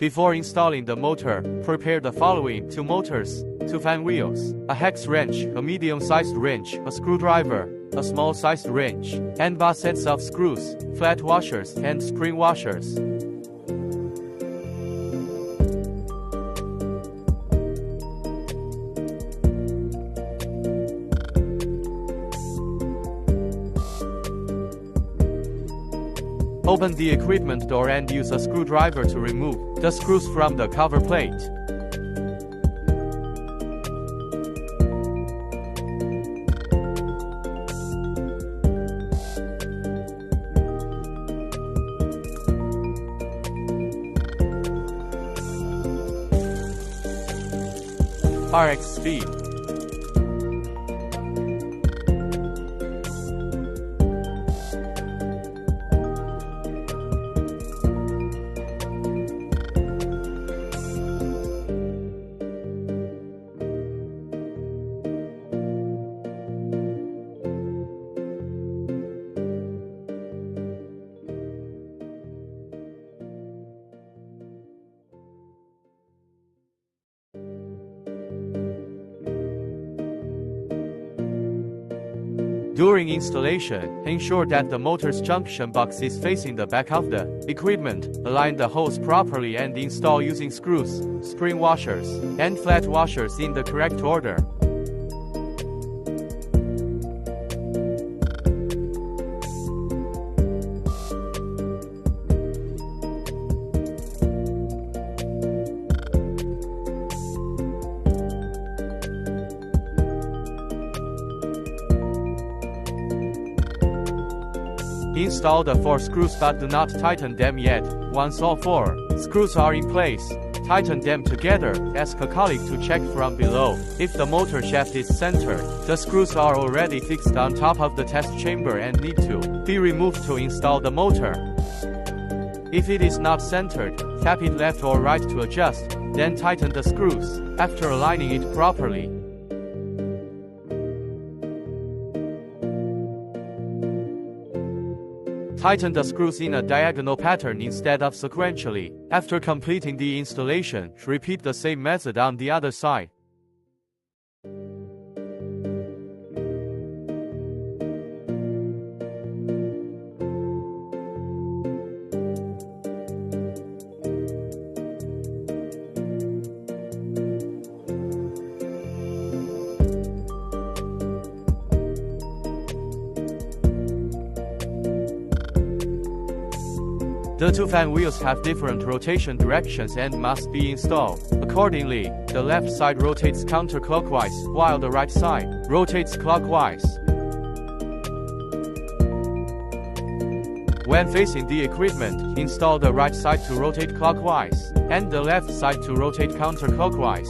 Before installing the motor, prepare the following: 2 motors, 2 fan wheels, a hex wrench, a medium-sized wrench, a screwdriver, a small-sized wrench, and bar sets of screws, flat washers, and spring washers. Open the equipment door and use a screwdriver to remove the screws from the cover plate. RX speed. During installation, ensure that the motor's junction box is facing the back of the equipment. Align the hose properly and install using screws, spring washers, and flat washers in the correct order. Install the 4 screws but do not tighten them yet. Once all 4 screws are in place, tighten them together. Ask a colleague to check from below. If the motor shaft is centered, the screws are already fixed on top of the test chamber and need to be removed to install the motor. If it is not centered, tap it left or right to adjust, then tighten the screws. After aligning it properly, tighten the screws in a diagonal pattern instead of sequentially. After completing the installation, repeat the same method on the other side. The 2 fan wheels have different rotation directions and must be installed. Accordingly, the left side rotates counterclockwise, while the right side rotates clockwise. When facing the equipment, install the right side to rotate clockwise, and the left side to rotate counterclockwise.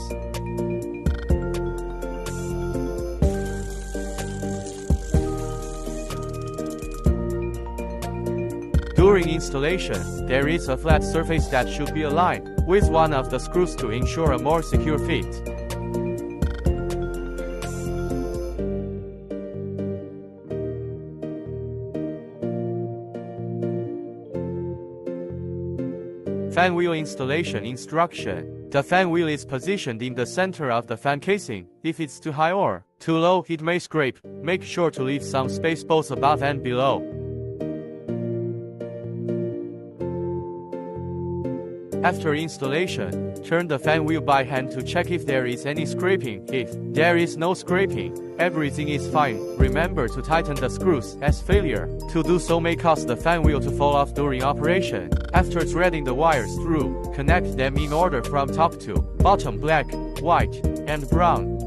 During installation, there is a flat surface that should be aligned with one of the screws to ensure a more secure fit. Fan wheel installation instruction. The fan wheel is positioned in the center of the fan casing. If it's too high or too low, it may scrape. Make sure to leave some space both above and below. After installation, turn the fan wheel by hand to check if there is any scraping. If there is no scraping, everything is fine. Remember to tighten the screws, as failure to do so may cause the fan wheel to fall off during operation. After threading the wires through, connect them in order from top to bottom: black, white, and brown.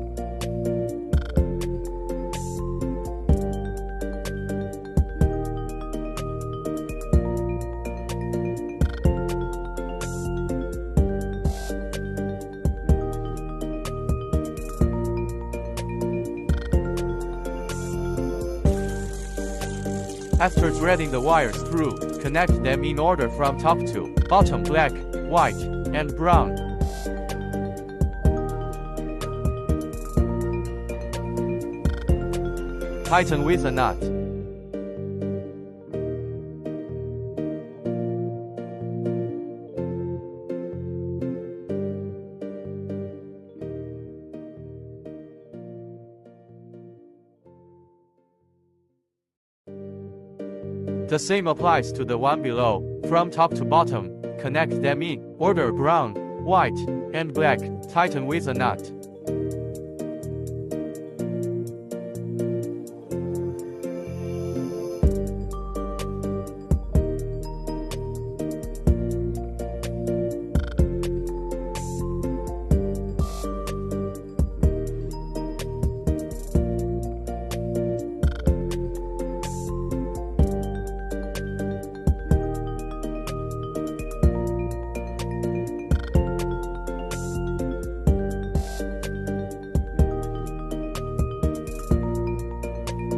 After threading the wires through, connect them in order from top to bottom: black, white, and brown. Tighten with a nut. The same applies to the one below. From top to bottom, connect them in order brown, white, and black. Tighten with a nut.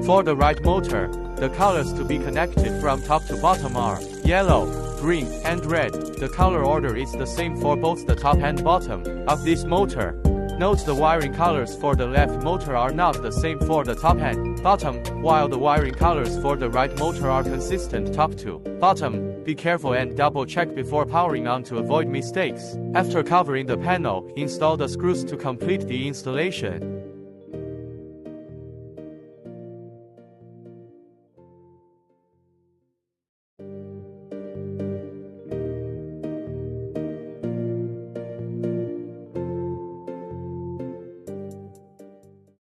For the right motor, the colors to be connected from top to bottom are yellow, green, and red. The color order is the same for both the top and bottom of this motor. Note the wiring colors for the left motor are not the same for the top and bottom, while the wiring colors for the right motor are consistent top to bottom. Be careful and double check before powering on to avoid mistakes. After covering the panel, install the screws to complete the installation.